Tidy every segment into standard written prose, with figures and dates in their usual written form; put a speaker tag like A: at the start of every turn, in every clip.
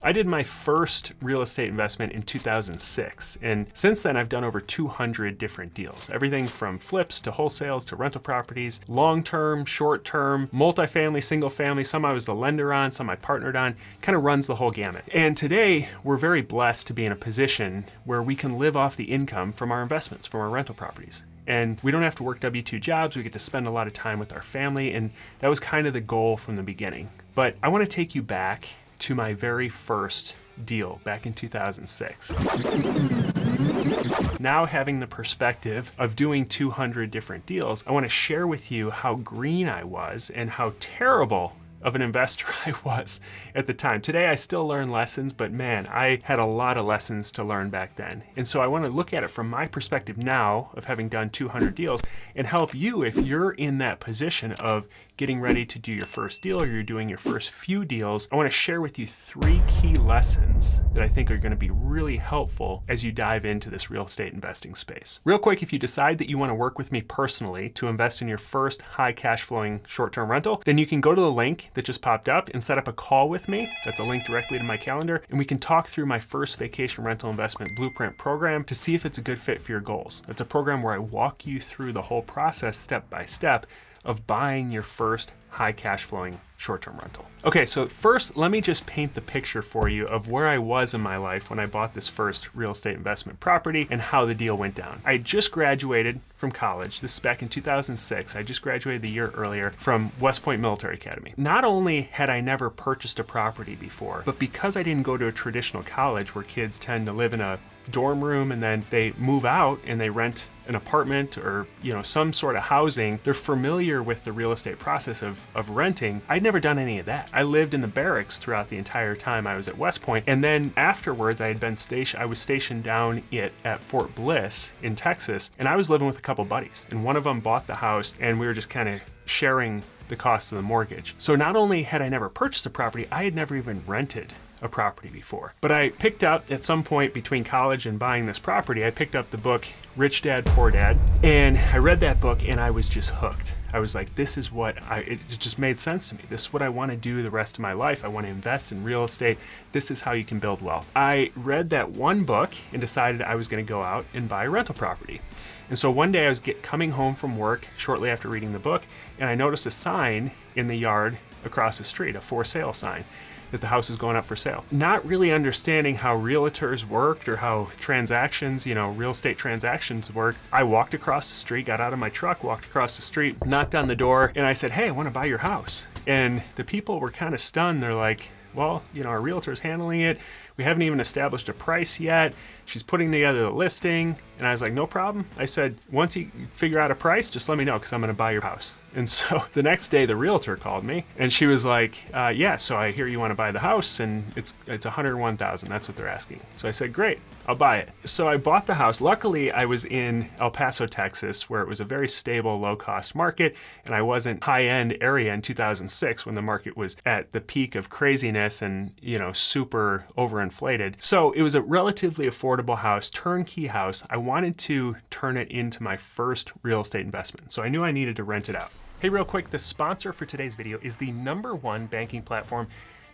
A: I did my first real estate investment in 2006, and since then I've done over 200 different deals. Everything from flips to wholesales to rental properties, long-term, short-term, multifamily, single-family, some I was the lender on, some I partnered on, kind of runs the whole gamut. And today we're very blessed to be in a position where we can live off the income from our investments, from our rental properties. And we don't have to work W-2 jobs, we get to spend a lot of time with our family, and that was kind of the goal from the beginning. But I want to take you back to my very first deal back in 2006. Now having the perspective of doing 200 different deals, I want to share with you how green I was and how terrible of an investor I was at the time. Today I still learn lessons, but man, I had a lot of lessons to learn back then. And so I want to look at it from my perspective now of having done 200 deals and help you if you're in that position of getting ready to do your first deal or you're doing your first few deals. I want to share with you 3 key lessons that I think are going to be really helpful as you dive into this real estate investing space. Real quick, if you decide that you want to work with me personally to invest in your first high cash flowing short-term rental, then you can go to the link that just popped up and set up a call with me. That's a link directly to my calendar, and we can talk through my first vacation rental investment blueprint program to see if it's a good fit for your goals. That's a program where I walk you through the whole process step by step of buying your first high cash flowing short-term rental. Okay, so first, let me just paint the picture for you of where I was in my life when I bought this first real estate investment property and how the deal went down. I just graduated from college. This is back in 2006. I just graduated the year earlier from West Point Military Academy. Not only had I never purchased a property before, but because I didn't go to a traditional college where kids tend to live in a dorm room and then they move out and they rent an apartment or some sort of housing, they're familiar with the real estate process of renting. I'd never done any of that. I lived in the barracks throughout the entire time I was at West Point, and then afterwards I was stationed down at Fort Bliss in Texas, and I was living with a couple buddies, and one of them bought the house and we were just kind of sharing the cost of the mortgage. So not only had I never purchased a property, I had never even rented a property before. But I picked up at some point between college and buying this property, I picked up the book Rich Dad, Poor Dad, and I read that book and I was just hooked. I was like, this is what it just made sense to me. This is what I want to do the rest of my life. I want to invest in real estate. This is how you can build wealth. I read that one book and decided I was going to go out and buy a rental property. And so one day I was coming home from work shortly after reading the book, and I noticed a sign in the yard across the street, a for sale sign, that the house is going up for sale. Not really understanding how realtors worked or how transactions, real estate transactions worked, I walked across the street, got out of my truck, walked across the street, knocked on the door, and I said, hey, I want to buy your house. And the people were kind of stunned. They're like, well, our realtor's handling it. We haven't even established a price yet. She's putting together the listing. And I was like, no problem. I said, once you figure out a price, just let me know because I'm going to buy your house. And so the next day the realtor called me and she was like, yeah, so I hear you want to buy the house and it's $101,000. That's what they're asking. So I said, great, I'll buy it. So I bought the house. Luckily, I was in El Paso, Texas, where it was a very stable, low-cost market, and I wasn't high-end area in 2006 when the market was at the peak of craziness and, super overinflated. So it was a relatively affordable house, turnkey house. I wanted to turn it into my first real estate investment, so I knew I needed to rent it out. Hey, real quick, the sponsor for today's video is the #1 banking platform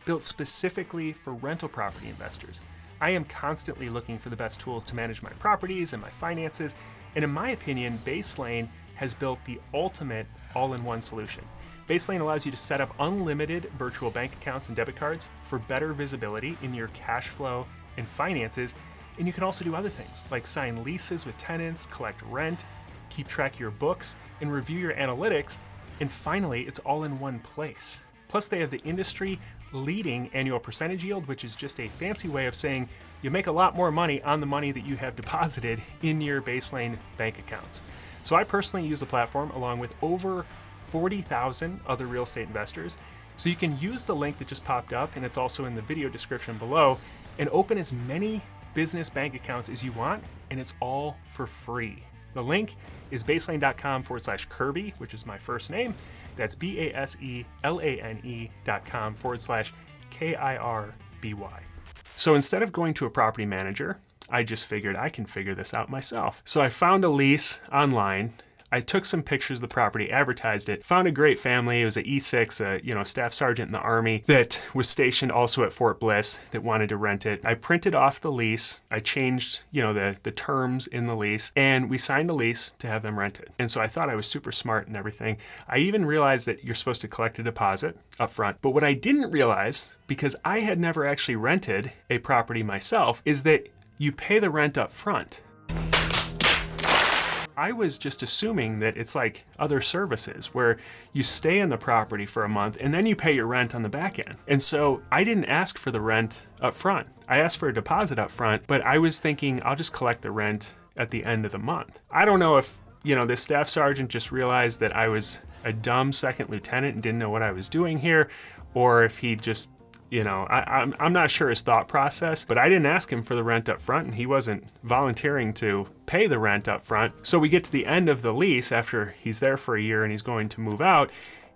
A: built specifically for rental property investors. I am constantly looking for the best tools to manage my properties and my finances, and in my opinion, Baselane has built the ultimate all-in-one solution. Baselane allows you to set up unlimited virtual bank accounts and debit cards for better visibility in your cash flow and finances, and you can also do other things like sign leases with tenants, collect rent, keep track of your books, and review your analytics, and finally, it's all in one place. Plus, they have the industry-leading annual percentage yield, which is just a fancy way of saying you make a lot more money on the money that you have deposited in your Baselane bank accounts. So I personally use the platform along with over 40,000 other real estate investors. So you can use the link that just popped up, and it's also in the video description below, and open as many business bank accounts as you want, and it's all for free. The link is baselane.com/Kirby, which is my first name. That's BASELANE.com/KIRBY. So instead of going to a property manager, I just figured I can figure this out myself. So I found a lease online I took some pictures of the property, advertised it, found a great family. It was an E6, a staff sergeant in the Army that was stationed also at Fort Bliss that wanted to rent it. I printed off the lease. I changed, the terms in the lease, and we signed a lease to have them rent it. And so I thought I was super smart and everything. I even realized that you're supposed to collect a deposit up front. But what I didn't realize, because I had never actually rented a property myself, is that you pay the rent up front. I was just assuming that it's like other services where you stay in the property for a month and then you pay your rent on the back end. And so I didn't ask for the rent up front. I asked for a deposit up front, but I was thinking I'll just collect the rent at the end of the month. I don't know if, this staff sergeant just realized that I was a dumb second lieutenant and didn't know what I was doing here, or if he just I'm not sure his thought process, but I didn't ask him for the rent up front and he wasn't volunteering to pay the rent up front. So we get to the end of the lease after he's there for a year and he's going to move out.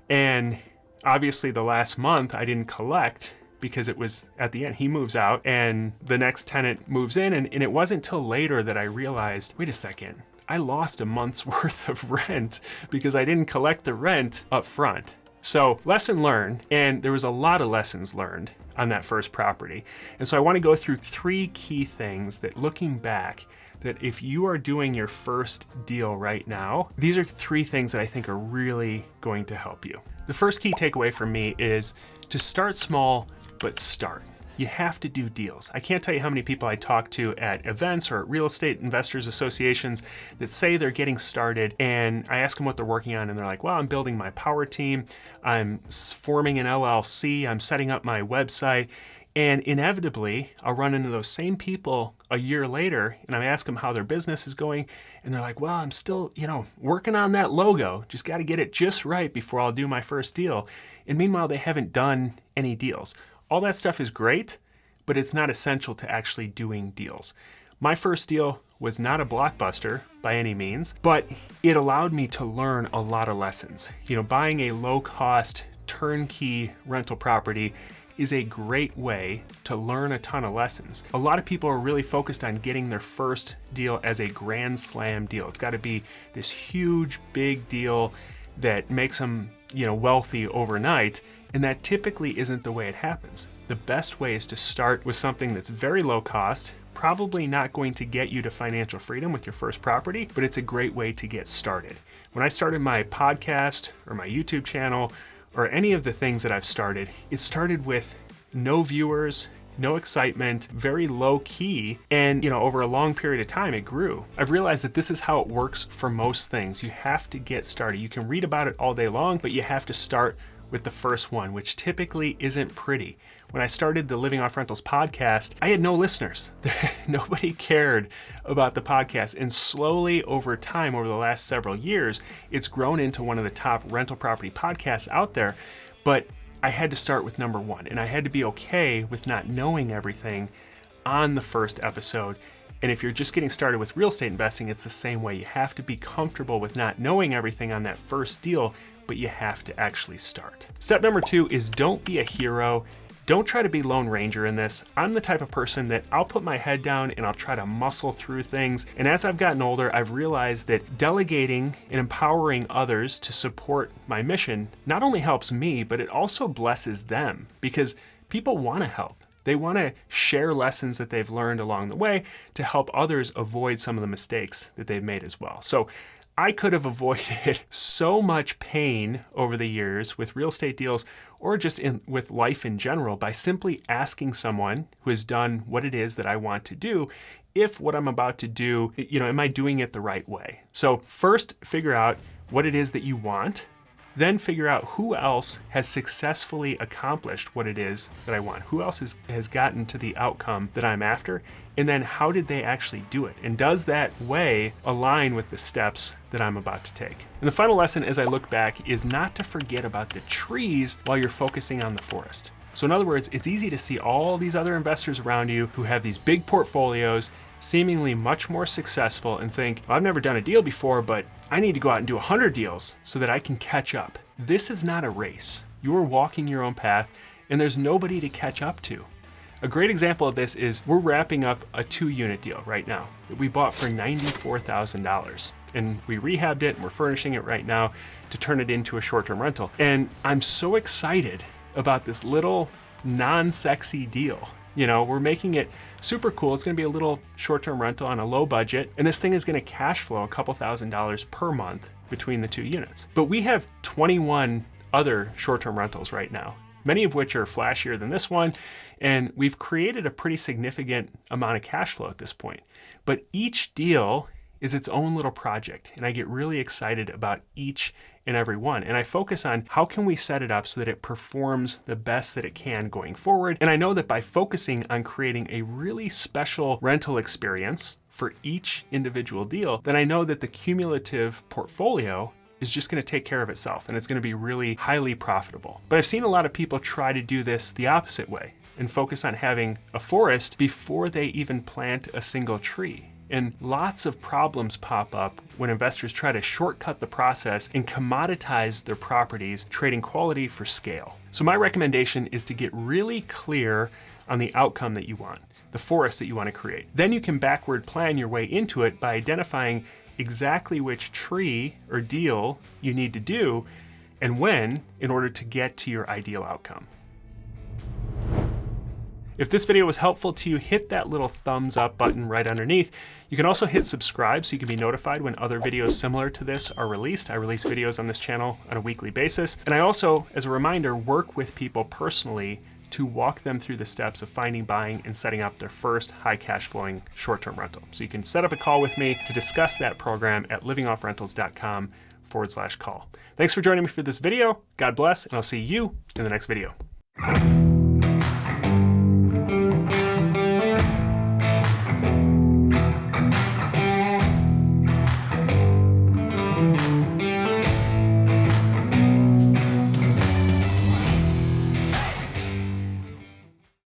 A: And obviously the last month I didn't collect because it was at the end. He moves out and the next tenant moves in. And it wasn't till later that I realized, wait a second, I lost a month's worth of rent because I didn't collect the rent up front. So lesson learned, and there was a lot of lessons learned on that first property. And so I want to go through 3 key things that, looking back, that if you are doing your first deal right now, these are 3 things that I think are really going to help you. The first key takeaway for me is to start small, but start. You have to do deals. I can't tell you how many people I talk to at events or at real estate investors associations that say they're getting started, and I ask them what they're working on, and they're like, well, I'm building my power team, I'm forming an LLC, I'm setting up my website, and inevitably I'll run into those same people a year later, and I ask them how their business is going, and they're like, well, I'm still, working on that logo, just got to get it just right before I'll do my first deal. And meanwhile, they haven't done any deals. All that stuff is great, but it's not essential to actually doing deals. My first deal was not a blockbuster by any means, but it allowed me to learn a lot of lessons. Buying a low-cost turnkey rental property is a great way to learn a ton of lessons. A lot of people are really focused on getting their first deal as a grand slam deal. It's got to be this huge, big deal that makes them, wealthy overnight. And that typically isn't the way it happens. The best way is to start with something that's very low cost, probably not going to get you to financial freedom with your first property, but it's a great way to get started. When I started my podcast or my YouTube channel or any of the things that I've started, it started with no viewers, no excitement, very low key, and over a long period of time it grew. I've realized that this is how it works for most things. You have to get started. You can read about it all day long, but you have to start with the first one, which typically isn't pretty. When I started the Living Off Rentals podcast, I had no listeners. Nobody cared about the podcast. And slowly over time, over the last several years, it's grown into one of the top rental property podcasts out there. But I had to start with number 1, and I had to be okay with not knowing everything on the first episode. And if you're just getting started with real estate investing, it's the same way. You have to be comfortable with not knowing everything on that first deal, but you have to actually start. Step number 2 is don't be a hero. Don't try to be Lone Ranger in this. I'm the type of person that I'll put my head down and I'll try to muscle through things. And as I've gotten older, I've realized that delegating and empowering others to support my mission not only helps me, but it also blesses them, because people want to help. They want to share lessons that they've learned along the way to help others avoid some of the mistakes that they've made as well. So I could have avoided so much pain over the years with real estate deals, or just with life in general, by simply asking someone who has done what it is that I want to do, if what I'm about to do, am I doing it the right way? So first, figure out what it is that you want. Then figure out who else has successfully accomplished what it is that I want. Who else has gotten to the outcome that I'm after? And then how did they actually do it? And does that way align with the steps that I'm about to take? And the final lesson as I look back is not to forget about the trees while you're focusing on the forest. So in other words, it's easy to see all these other investors around you who have these big portfolios, seemingly much more successful, and think, well, I've never done a deal before, but I need to go out and do 100 deals so that I can catch up. This is not a race. You're walking your own path, and there's nobody to catch up to. A great example of this is we're wrapping up a 2-unit deal right now that we bought for $94,000. and we rehabbed it and we're furnishing it right now to turn it into a short-term rental. And I'm so excited about this little non-sexy deal. You know, we're making it super cool. It's gonna be a little short-term rental on a low budget, and this thing is gonna cash flow a couple $1,000s per month between the two units. But we have 21 other short-term rentals right now, many of which are flashier than this one, and we've created a pretty significant amount of cash flow at this point. But each deal is its own little project, and I get really excited about each and every one. And I focus on how can we set it up so that it performs the best that it can going forward. And I know that by focusing on creating a really special rental experience for each individual deal, then I know that the cumulative portfolio is just gonna take care of itself, and it's gonna be really highly profitable. But I've seen a lot of people try to do this the opposite way and focus on having a forest before they even plant a single tree. And lots of problems pop up when investors try to shortcut the process and commoditize their properties, trading quality for scale. So my recommendation is to get really clear on the outcome that you want, the forest that you want to create. Then you can backward plan your way into it by identifying exactly which tree or deal you need to do and when in order to get to your ideal outcome. If this video was helpful to you, hit that little thumbs up button right underneath. You can also hit subscribe so you can be notified when other videos similar to this are released. I release videos on this channel on a weekly basis. And I also, as a reminder, work with people personally to walk them through the steps of finding, buying, and setting up their first high cash flowing short-term rental. So you can set up a call with me to discuss that program at livingoffrentals.com/call. Thanks for joining me for this video. God bless, and I'll see you in the next video.